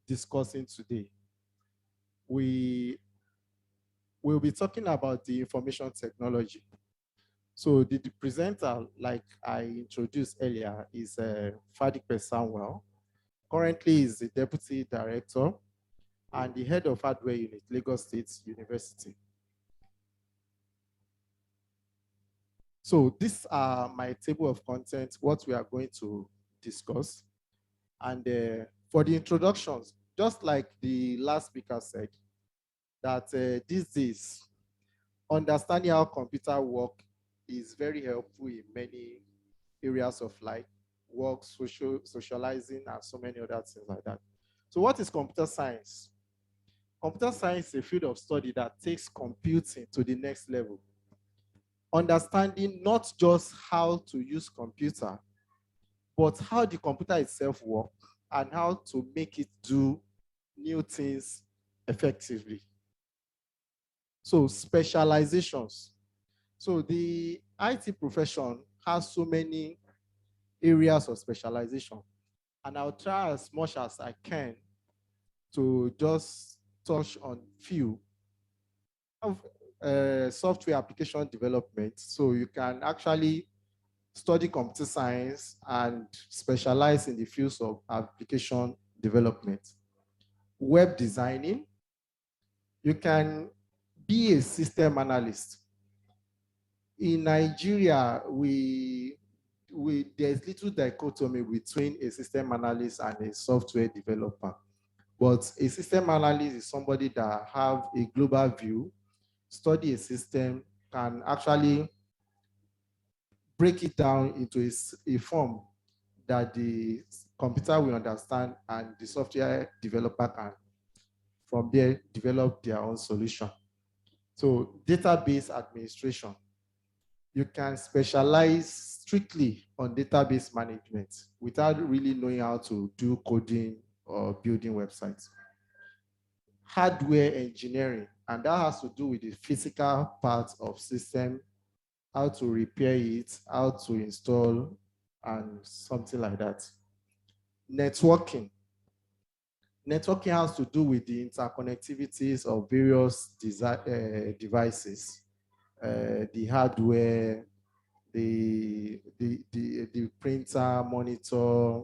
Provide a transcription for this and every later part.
discussing today. We will be talking about the information technology. So the presenter, like I introduced earlier, is Fadipe Samuel. Currently is the Deputy Director and the Head of Hardware Unit, Lagos State University. So these are my table of contents, what we are going to discuss. And for the introductions, just like the last speaker said, that these days, understanding how computer work is very helpful in many areas of life, work, socializing, and so many other things like that. So what is computer science? Computer science is a field of study that takes computing to the next level. Understanding not just how to use computer, but how the computer itself works and how to make it do new things effectively. So specializations. So the IT profession has so many areas of specialization, and I'll try as much as I can to just touch on few of software application development. So you can actually study computer science and specialize in the fields of application development. Web designing, you can be a system analyst. In Nigeria, there's little dichotomy between a system analyst and a software developer. But a system analyst is somebody that have a global view, study a system, can actually break it down into a form that the computer will understand and the software developer can, from there, develop their own solution. So database administration, you can specialize strictly on database management without really knowing how to do coding or building websites. Hardware engineering, and that has to do with the physical parts of system, how to repair it, how to install, and something like that. Networking. Networking has to do with the interconnectivities of various devices, the hardware, the printer, monitor,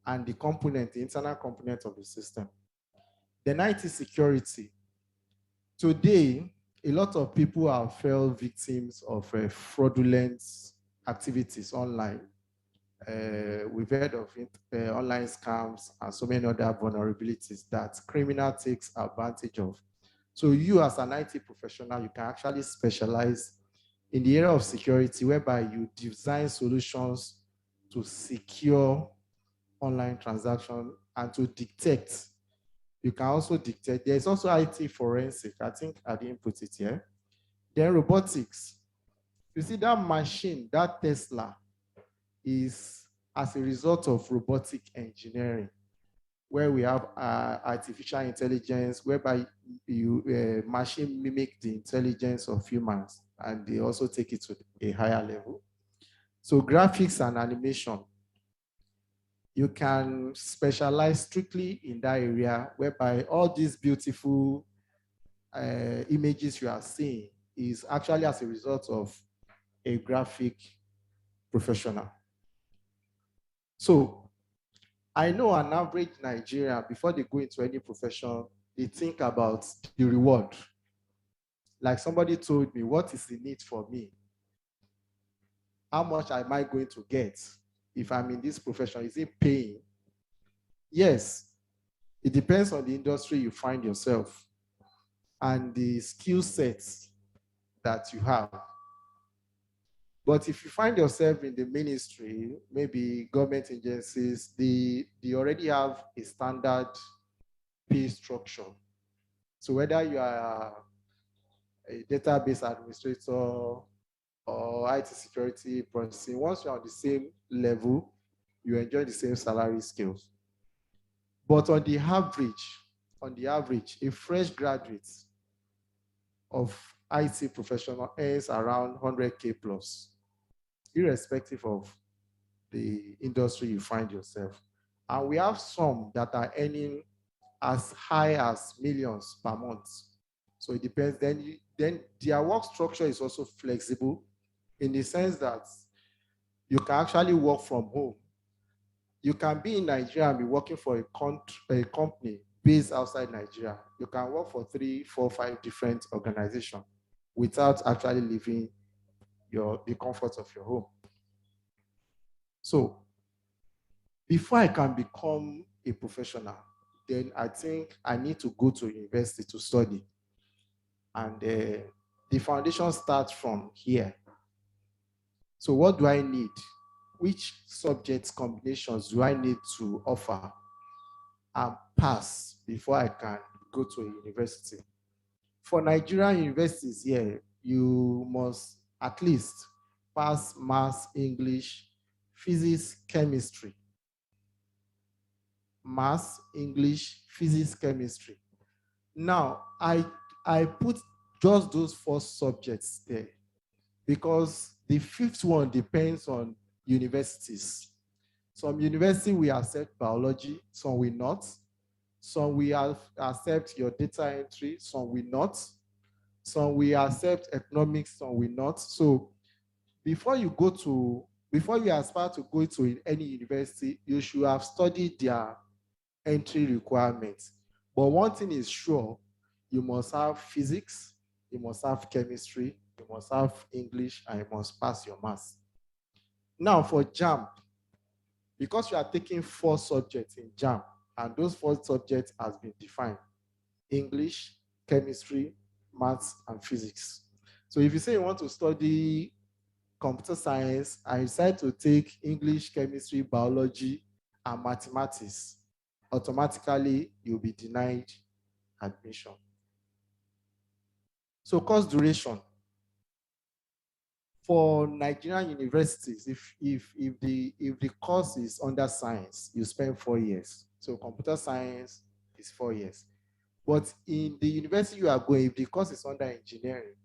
and the component, the internal component of the system. Then IT security. Today, a lot of people have fell victims of fraudulent activities online. We've heard of online scams and so many other vulnerabilities that criminal takes advantage of. So you as an IT professional, you can actually specialize in the area of security, whereby you design solutions to secure online transaction and to detect. You can also detect. There's also IT forensic. I think I didn't put it here. Then robotics. You see that machine, that Tesla, is as a result of robotic engineering, where we have artificial intelligence, whereby you machine mimic the intelligence of humans, and they also take it to a higher level. So graphics and animation, you can specialize strictly in that area, whereby all these beautiful images you are seeing is actually as a result of a graphic professional. So I know an average Nigerian, before they go into any profession, they think about the reward. Like somebody told me, what is the need for me? How much am I going to get if I'm in this profession? Is it paying? Yes, it depends on the industry you find yourself and the skill sets that you have. But if you find yourself in the ministry, maybe government agencies, they already have a standard pay structure. So whether you are a database administrator or IT security person, once you're on the same level, you enjoy the same salary scales. But on the average, a fresh graduate of IT professional earns around 100K plus, irrespective of the industry you find yourself. And we have some that are earning as high as millions per month. So it depends. Then their work structure is also flexible in the sense that you can actually work from home. You can be in Nigeria and be working for a company based outside Nigeria. You can work for 3, 4, 5 different organizations without actually leaving the comfort of your home. So before I can become a professional, then I think I need to go to university to study. And the foundation starts from here. So what do I need? Which subject combinations do I need to offer and pass before I can go to a university? For Nigerian universities here, you must at least pass maths, English, physics, chemistry. Maths, English, physics, chemistry. Now, I put just those 4 subjects there because the 5th one depends on universities. Some university will accept biology, some will not. Some will accept your data entry, some will not. Some will accept economics, some will not. So before you aspire to go to any university, you should have studied their entry requirements. But one thing is sure, you must have physics, you must have chemistry, you must have English, and you must pass your maths. Now for JAMB, because you are taking 4 subjects in JAMB, and those 4 subjects has been defined: English, chemistry, maths, and physics. So if you say you want to study computer science and you decide to take English, chemistry, biology, and mathematics, automatically you'll be denied admission. So course duration. For Nigerian universities, if the course is under science, you spend 4 years. So computer science is 4 years. But in the university you are going, if the course is under engineering,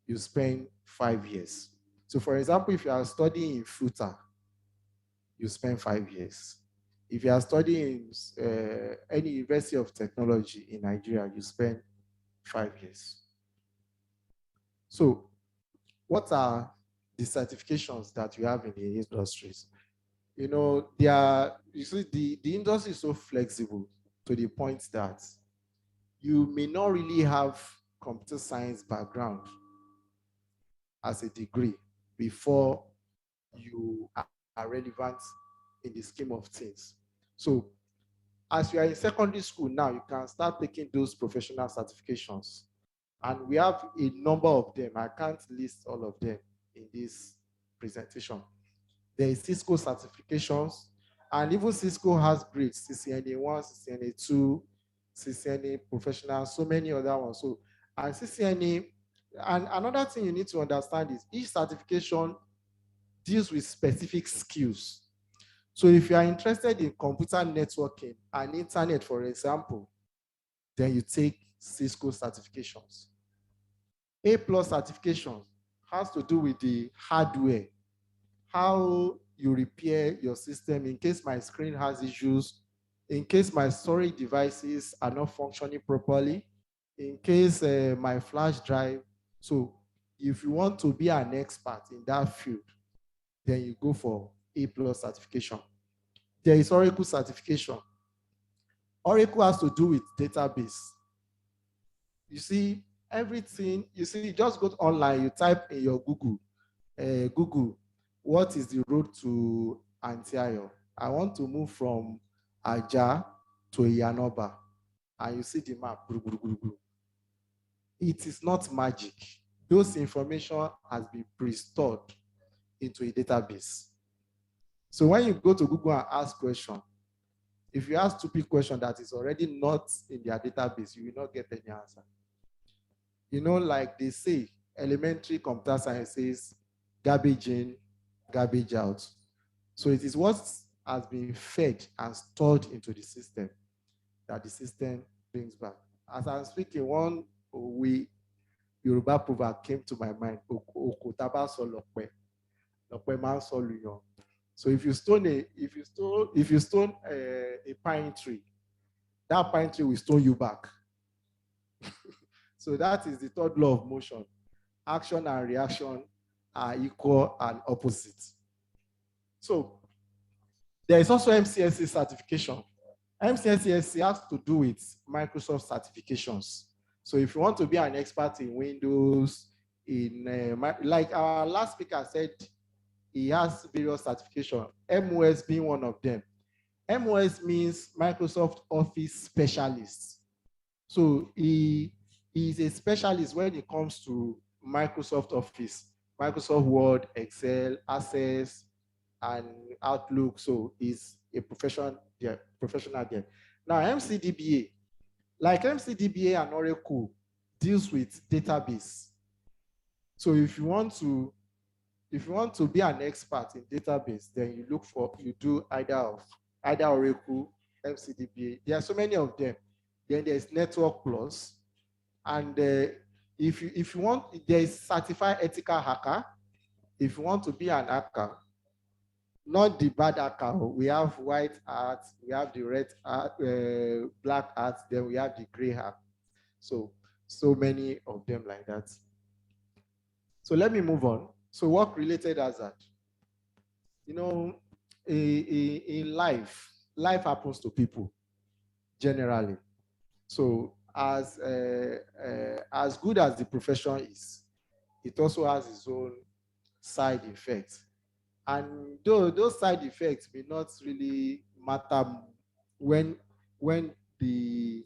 you spend 5 years. So for example, if you are studying in FUTA, you spend 5 years. If you are studying in any university of technology in Nigeria, you spend 5 years. So what are the certifications that you have in the industries? You know, you see, the industry is so flexible to the point that you may not really have computer science background as a degree before you are relevant in the scheme of things. So as you are in secondary school now, you can start taking those professional certifications. And we have a number of them. I can't list all of them in this presentation. There is Cisco certifications, and even Cisco has grades: CCNA 1, CCNA 2, CCNA professional, so many other ones. So, and CCNA, and another thing you need to understand is each certification deals with specific skills. So if you are interested in computer networking and internet, for example, then you take Cisco certifications. A+ certification has to do with the hardware, how you repair your system in case my screen has issues, in case my storage devices are not functioning properly, in case my flash drive. So if you want to be an expert in that field, then you go for A+ certification. There is Oracle certification. Oracle has to do with database. You see, everything, you see, just go online, you type in your Google, what is the road to Antioch? I want to move from Aja to Yanoba. And you see the map. It is not magic. Those information has been pre-stored into a database. So when you go to Google and ask question, if you ask stupid question that is already not in their database, you will not get any answer. You know, like they say, elementary computer science says garbage in, garbage out. So it is what has been fed and stored into the system that the system brings back. As I'm speaking, one Yoruba proverb came to my mind. So if you stone a pine tree, that pine tree will stone you back. So that is the third law of motion. Action and reaction are equal and opposite. So there is also MCSE certification. MCSE has to do with Microsoft certifications. So if you want to be an expert in Windows, like our last speaker said, he has various certifications, MOS being one of them. MOS means Microsoft Office Specialist. So he is a specialist when it comes to Microsoft Office, Microsoft Word, Excel, Access, and Outlook. So he's a professional there. Now, MCDBA, like MCDBA and Oracle, deals with database. So if you want to be an expert in database, then you do either Oracle, MCDBA. There are so many of them. Then there's Network Plus, and if you want, there is Certified Ethical Hacker. If you want to be an hacker, not the bad hacker. We have white hat, we have the red hat, black hat, then we have the gray hat. So many of them like that. So let me move on. So work related hazard. You know, in life happens to people generally. So as good as the profession is, it also has its own side effects. And though those side effects may not really matter when the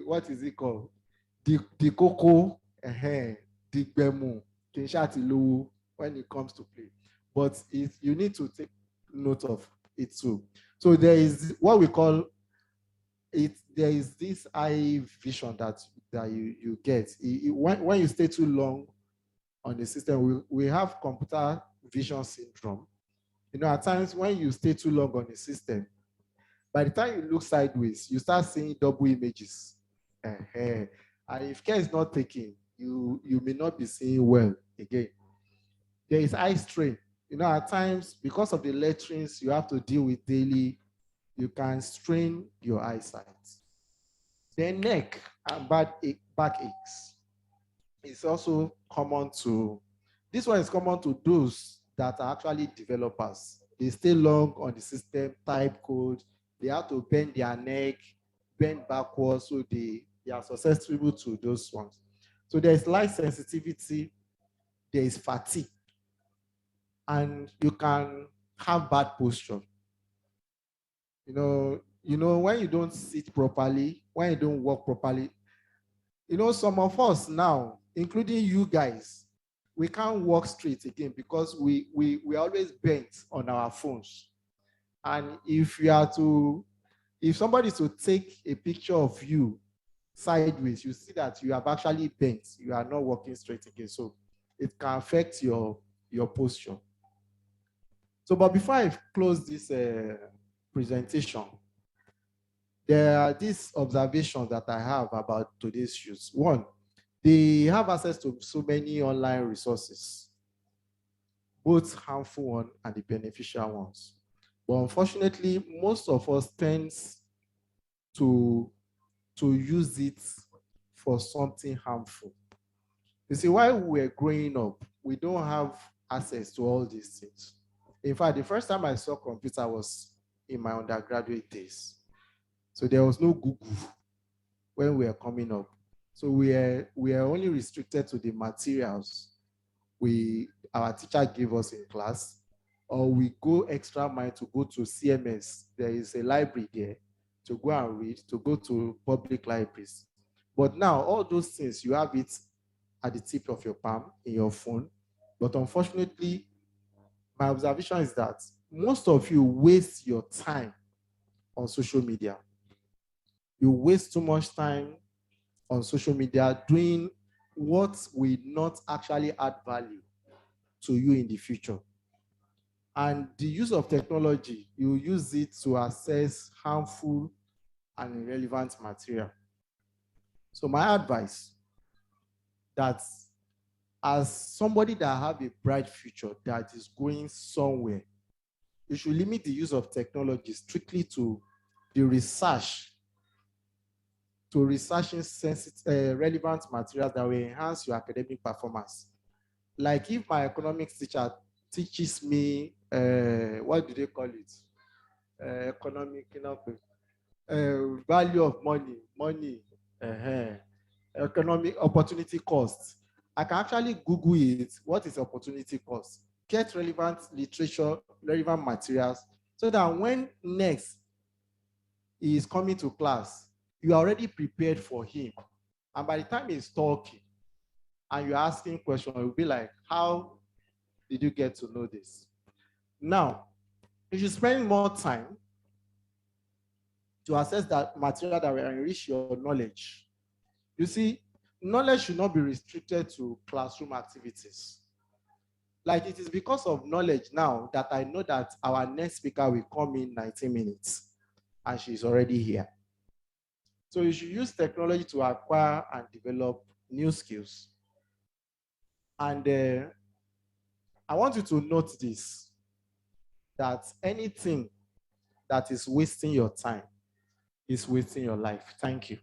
what is it called? The cocoa, the gbemu, when it comes to play. But you need to take note of it too. So there is what we call it. There is this eye vision that you get. When you stay too long on the system, we have computer vision syndrome. You know, at times when you stay too long on the system, by the time you look sideways, you start seeing double images. And if care is not taken, you may not be seeing well again. There is eye strain. You know, at times, because of the letterings you have to deal with daily, you can strain your eyesight. Then neck and back aches. It's also common to, this one is common to those that are actually developers. They stay long on the system, type code, they have to bend their neck, bend backwards, so they are susceptible to those ones. So there's light sensitivity, there is fatigue, and you can have bad posture. You know, when you don't sit properly, when you don't walk properly, you know, some of us now, including you guys, we can't walk straight again because we always bent on our phones. And if somebody to take a picture of you sideways, you see that you have actually bent, you are not walking straight again. So it can affect your posture. So, but before I close this presentation, there are these observations that I have about today's youth. One, they have access to so many online resources, both harmful ones and the beneficial ones. But unfortunately, most of us tends to use it for something harmful. You see, while we were growing up, we don't have access to all these things. In fact, the first time I saw computer was in my undergraduate days. So there was no Google when we were coming up. So we are only restricted to the materials our teacher gave us in class, or we go extra mile to go to CMS. There is a library there to go and read, to go to public libraries. But now all those things, you have it at the tip of your palm in your phone. But unfortunately, my observation is that most of you waste your time on social media. You waste too much time on social media doing what will not actually add value to you in the future. And the use of technology, you use it to access harmful and irrelevant material. So my advice, that as somebody that have a bright future that is going somewhere, you should limit the use of technology strictly to the research to researching relevant materials that will enhance your academic performance. Like if my economics teacher teaches me, what do they call it? Economic, value of money, economic opportunity cost. I can actually Google it. What is opportunity cost? Get relevant literature, relevant materials, so that when next he is coming to class, you are already prepared for him. And by the time he's talking and you're asking questions, it will be like, how did you get to know this? Now, you should spend more time to assess that material that will enrich your knowledge. You see, knowledge should not be restricted to classroom activities. Like it is because of knowledge now that I know that our next speaker will come in 19 minutes and she's already here. So you should use technology to acquire and develop new skills. And I want you to note this, that anything that is wasting your time is wasting your life. Thank you.